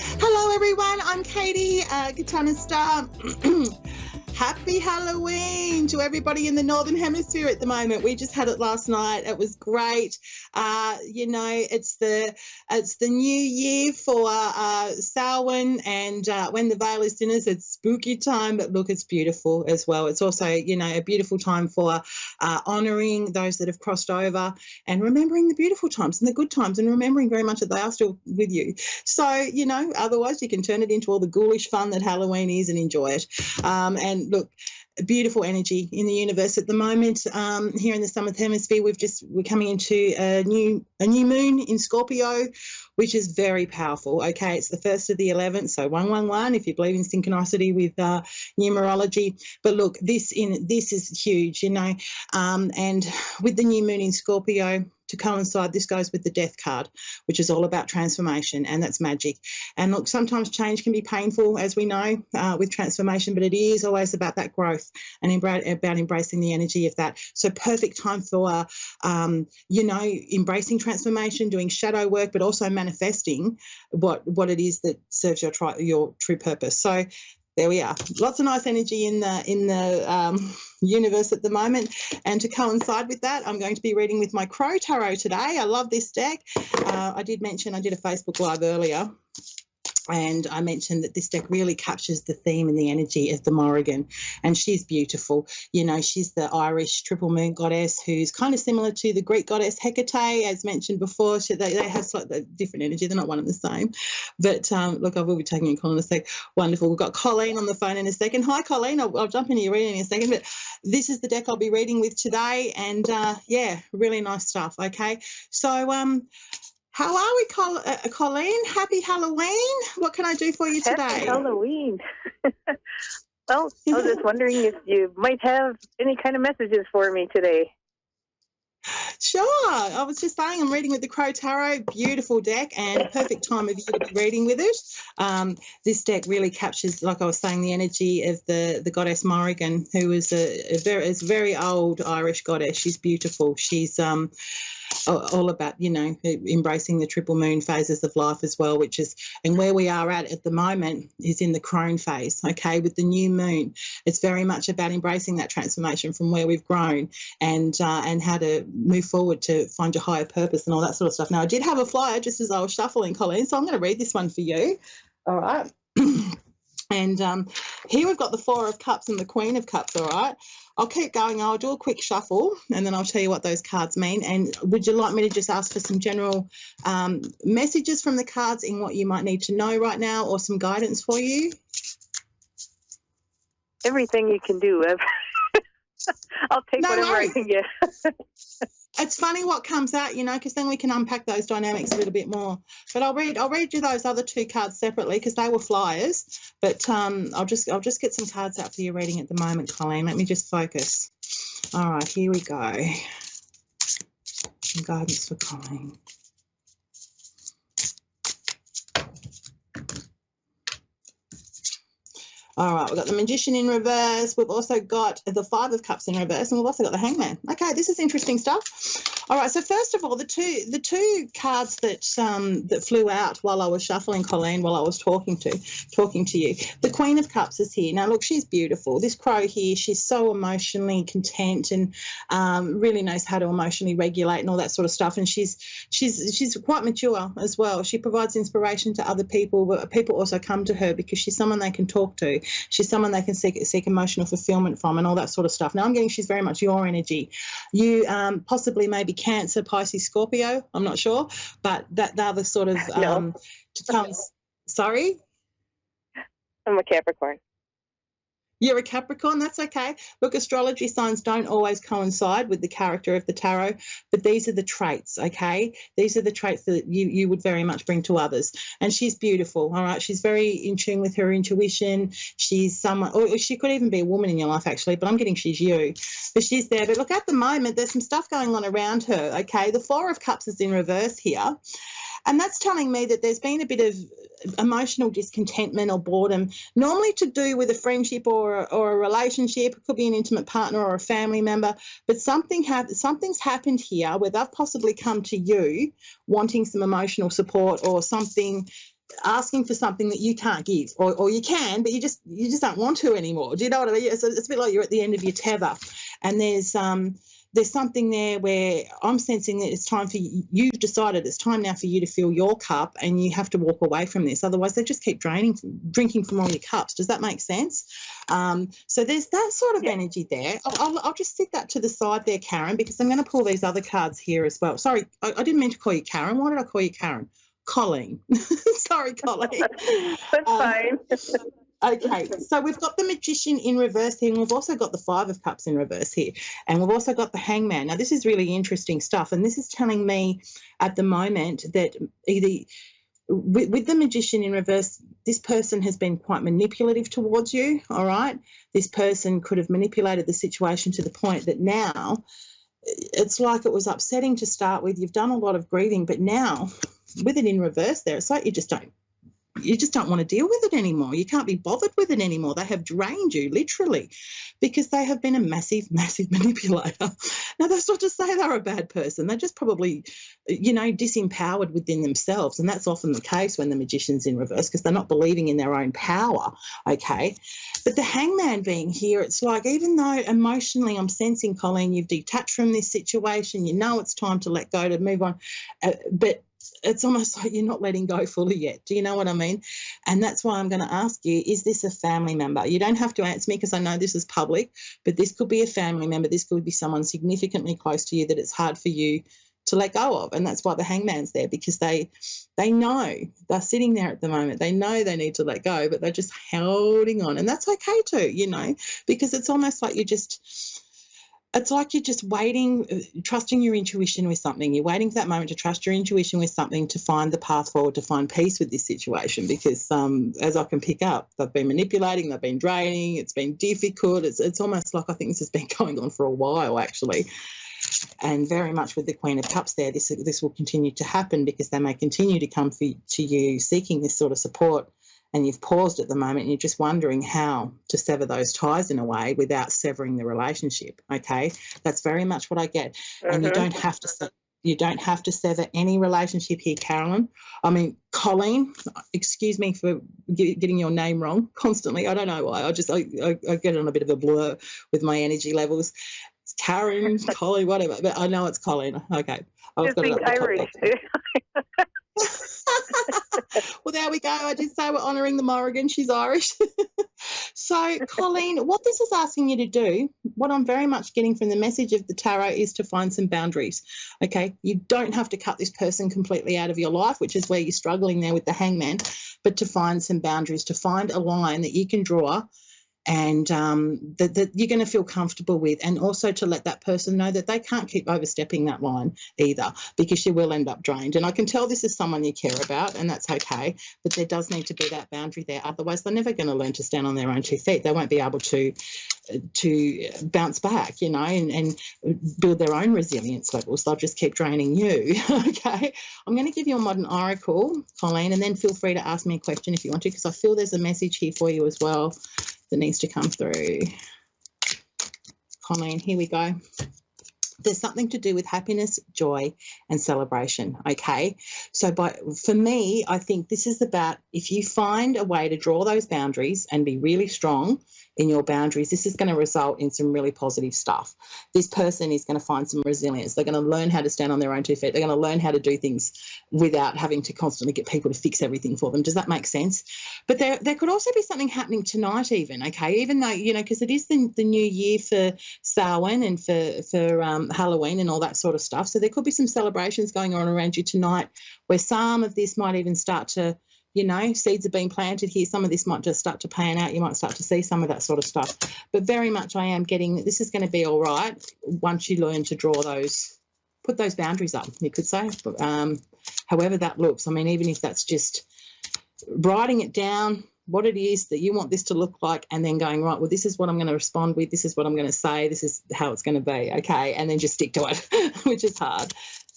Hello, everyone. I'm Katie, Katanna Star. Happy Halloween to everybody in the Northern Hemisphere at the moment. We just had it last night. It was great. It's the new year for Samhain, and when the veil is thin, it's spooky time. But look, it's beautiful as well. It's also, a beautiful time for honouring those that have crossed over and remembering the beautiful times and the good times, and remembering very much that they are still with you. So, otherwise you can turn it into all the ghoulish fun that Halloween is and enjoy it. And look, beautiful energy in the universe at the moment. Here in the Southern Hemisphere, we're coming into a new moon in Scorpio, which is very powerful. Okay, it's the first of the 11th, so 111 if you believe in synchronicity with numerology. But look, this is huge, and with the new moon in Scorpio to coincide, this goes with the death card, which is all about transformation, and that's magic. And look, sometimes change can be painful, as we know, with transformation, but it is always about that growth and about embracing the energy of that. So perfect time for, embracing transformation, doing shadow work, but also manifesting what it is that serves your true purpose. So there we are. Lots of nice energy in the universe at the moment. And to coincide with that, I'm going to be reading with my Crow Tarot today. I love this deck. I did mention I did a Facebook Live earlier, and I mentioned that this deck really captures the theme and the energy of the Morrigan, and she's beautiful. She's the Irish triple moon goddess who's kind of similar to the Greek goddess Hecate, as mentioned before. They have slightly different energy. They're not one and the same. But look, I will be taking a call in a sec. Wonderful. We've got Colleen on the phone in a second. Hi, Colleen. I'll jump into your reading in a second. But this is the deck I'll be reading with today, and really nice stuff. Okay, so how are we, Colleen? Happy Halloween. What can I do for you today? Happy Halloween. Well, I was just wondering if you might have any kind of messages for me today. Sure. I was just saying I'm reading with the Crow Tarot. Beautiful deck, and perfect time of year to be reading with it. This deck really captures, like I was saying, the energy of the goddess Morrigan, who is a very old Irish goddess. She's beautiful. She's all about, embracing the triple moon phases of life as well, and where we are at the moment is in the crone phase, okay, with the new moon. It's very much about embracing that transformation from where we've grown, and how to move forward to find your higher purpose and all that sort of stuff. Now, I did have a flyer just as I was shuffling, Colleen, so I'm going to read this one for you. All right. And here we've got the Four of Cups and the Queen of Cups, all right? I'll keep going. I'll do a quick shuffle, and then I'll tell you what those cards mean. And would you like me to just ask for some general messages from the cards in what you might need to know right now, or some guidance for you? Everything you can do. I'll take whatever I can get. It's funny what comes out, because then we can unpack those dynamics a little bit more. But I'll read you those other two cards separately because they were flyers. But I'll just get some cards out for your reading at the moment, Colleen. Let me just focus. All right, here we go. Some guidance for Colleen. All right, we've got the Magician in reverse. We've also got the Five of Cups in reverse, and we've also got the Hangman. Okay, this is interesting stuff. All right, so first of all, the two cards that flew out while I was shuffling, Colleen, while I was talking to you. The Queen of Cups is here. Now, look, she's beautiful. This crow here, she's so emotionally content and really knows how to emotionally regulate and all that sort of stuff. And she's quite mature as well. She provides inspiration to other people, but people also come to her because she's someone they can talk to. She's someone they can seek emotional fulfillment from and all that sort of stuff. Now, I'm getting she's very much your energy. You possibly maybe Cancer, Pisces, Scorpio, I'm not sure, but they're the sort of No. Sorry? I'm a Capricorn. You're a Capricorn, that's okay. Look, astrology signs don't always coincide with the character of the tarot, but these are the traits, okay? These are the traits that you would very much bring to others. And she's beautiful, all right? She's very in tune with her intuition. She's someone, or she could even be a woman in your life, actually, but I'm getting she's you. But she's there. But look, at the moment, there's some stuff going on around her, okay? The Four of Cups is in reverse here. And that's telling me that there's been a bit of emotional discontentment or boredom, normally to do with a friendship or a relationship. It could be an intimate partner or a family member, but something's happened here where they've possibly come to you wanting some emotional support or something asking for something that you can't give, or you can, but you just don't want to anymore. Do you know what I mean? It's a bit like you're at the end of your tether, and there's something there where I'm sensing that it's time for you. You've decided it's time now for you to fill your cup, and you have to walk away from this. Otherwise, they just keep drinking from all your cups. Does that make sense? So there's that sort of energy there. I'll just sit that to the side there, Karen, because I'm going to pull these other cards here as well. Sorry, I didn't mean to call you Karen. Why did I call you Karen? Colleen. Sorry, Colleen. That's fine. Okay, so we've got the Magician in reverse here, and we've also got the Five of Cups in reverse here, and we've also got the Hangman. Now, this is really interesting stuff, and this is telling me at the moment that either with the Magician in reverse, this person has been quite manipulative towards you, all right? This person could have manipulated the situation to the point that now it's like it was upsetting to start with. You've done a lot of grieving, but now with it in reverse there, it's like you just don't want to deal with it anymore. You can't be bothered with it anymore. They have drained you, literally, because they have been a massive, massive manipulator. Now, that's not to say they're a bad person. They're just probably, disempowered within themselves, and that's often the case when the Magician's in reverse, because they're not believing in their own power, okay? But the Hangman being here, it's like, even though emotionally I'm sensing, Colleen, you've detached from this situation, you know it's time to let go, to move on, but it's almost like you're not letting go fully yet. Do you know what I mean? And that's why I'm going to ask you, is this a family member? You don't have to answer me because I know this is public, but this could be a family member. This could be someone significantly close to you that it's hard for you to let go of. And that's why the Hangman's there, because they know they're sitting there at the moment. They know they need to let go, but they're just holding on. And that's okay too, because it's almost like it's like you're just waiting, trusting your intuition with something. You're waiting for that moment to trust your intuition with something, to find the path forward, to find peace with this situation, because as I can pick up, they've been manipulating, they've been draining, it's been difficult. It's almost like I think this has been going on for a while, actually. And very much with the Queen of Cups there, this will continue to happen, because they may continue to come to you seeking this sort of support, and you've paused at the moment and you're just wondering how to sever those ties in a way without severing the relationship, okay? That's very much what I get. Mm-hmm. And you don't have to sever any relationship here, Carolyn. I mean, Colleen, excuse me for getting your name wrong constantly. I don't know why. I get on a bit of a blur with my energy levels. It's Karen, Colleen, whatever, but I know it's Colleen. Okay. I've got it Irish. Well, there we go. I did say we're honouring the Morrigan. She's Irish. So, Colleen, what this is asking you to do, what I'm very much getting from the message of the tarot, is to find some boundaries, okay? You don't have to cut this person completely out of your life, which is where you're struggling there with the Hangman, but to find some boundaries, to find a line that you can draw and that you're going to feel comfortable with, and also to let that person know that they can't keep overstepping that line either, because you will end up drained. And I can tell this is someone you care about, and that's okay, but there does need to be that boundary there. Otherwise, they're never going to learn to stand on their own 2 feet. They won't be able to bounce back, and build their own resilience levels. They'll just keep draining you, okay? I'm going to give you a modern oracle, Colleen, and then feel free to ask me a question if you want to, because I feel there's a message here for you as well that needs to come through. Colleen, here we go. There's something to do with happiness, joy, and celebration, okay? So for me, I think this is about, if you find a way to draw those boundaries and be really strong in your boundaries, this is going to result in some really positive stuff. This person is going to find some resilience. They're going to learn how to stand on their own 2 feet. They're going to learn how to do things without having to constantly get people to fix everything for them. Does that make sense? But there could also be something happening tonight even, okay? Even though, because it is the new year for Samhain and for Halloween and all that sort of stuff. So there could be some celebrations going on around you tonight where some of this might even start to, seeds are being planted here. Some of this might just start to pan out. You might start to see some of that sort of stuff. But very much I am getting that this is going to be all right once you learn to put those boundaries up, you could say, however that looks. I mean, even if that's just writing it down, what it is that you want this to look like, and then going, right, well, this is what I'm going to respond with, this is what I'm going to say, this is how it's going to be, okay, and then just stick to it, which is hard.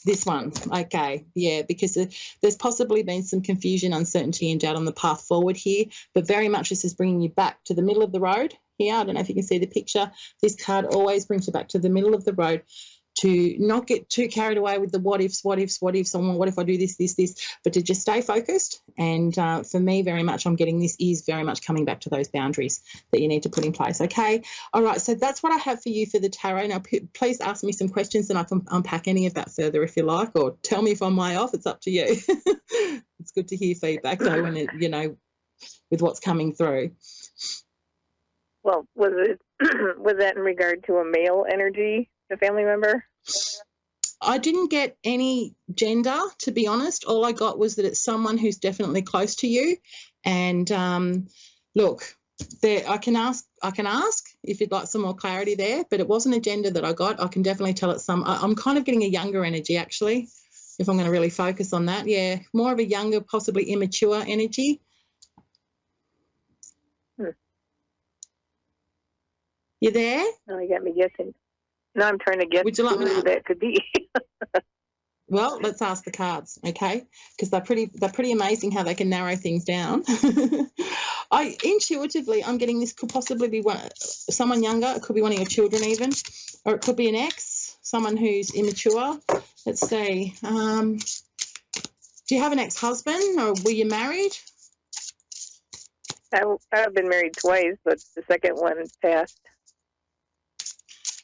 This one, okay, yeah, because there's possibly been some confusion, uncertainty and doubt on the path forward here, but very much this is bringing you back to the middle of the road here. I don't know if you can see the picture. This card always brings you back to the middle of the road. to not get too carried away with the what ifs, what if I do this, but to just stay focused. And for me, very much, I'm getting this is very much coming back to those boundaries that you need to put in place. Okay. All right. So that's what I have for you for the tarot. Now, please ask me some questions and I can unpack any of that further if you like, or tell me if I'm way off. It's up to you. It's good to hear feedback though, when with what's coming through. Well, was that in regard to a male energy, a family member? I didn't get any gender, to be honest. All I got was that it's someone who's definitely close to you. And look, I can ask if you'd like some more clarity there, but it wasn't a gender that I got. I can definitely tell it's I'm kind of getting a younger energy, actually, if I'm going to really focus on that. Yeah, more of a younger, possibly immature energy. You there? No, you got me guessing. No, I'm trying to guess who that could be. Well, let's ask the cards, okay? Because they're pretty amazing how they can narrow things down. Intuitively, I'm getting this could possibly be someone younger. It could be one of your children even, or it could be an ex, someone who's immature. Let's see. Do you have an ex-husband, or were you married? I've been married twice, but the second one passed.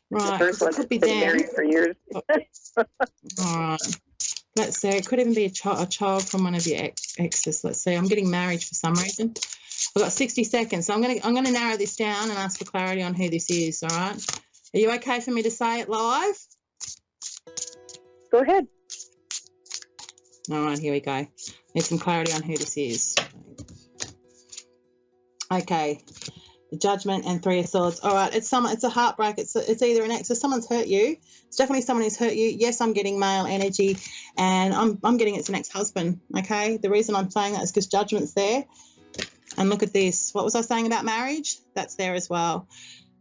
Right. The first one's could be been married for years. All right. Let's see. It could even be a child from one of your exes. Let's see. I'm getting married for some reason. I've got 60 seconds, so I'm gonna narrow this down and ask for clarity on who this is. All right. Are you okay for me to say it live? Go ahead. All right. Here we go. Need some clarity on who this is. Okay. The Judgment and Three of Swords. All right, it's a heartbreak. It's either an ex or someone's hurt you. It's definitely someone who's hurt you. Yes, I'm getting male energy, and I'm getting it's an ex-husband. Okay, the reason I'm saying that is because Judgment's there, and look at this. What was I saying about marriage? That's there as well.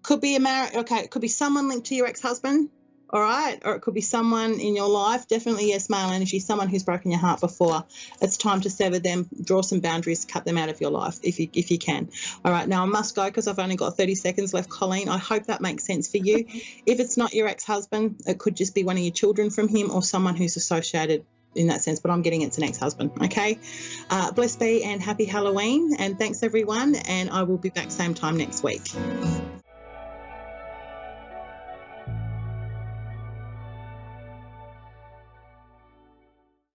Could be a marriage. Okay, it could be someone linked to your ex-husband. All right, or it could be someone in your life. Definitely, yes, male energy. Someone who's broken your heart before. It's time to sever them, draw some boundaries, cut them out of your life if you can. All right, now I must go because I've only got 30 seconds left, Colleen. I hope that makes sense for you. If it's not your ex-husband, it could just be one of your children from him or someone who's associated in that sense, but I'm getting it's an ex-husband. Okay, blessed be and happy Halloween, and thanks everyone, and I will be back same time next week.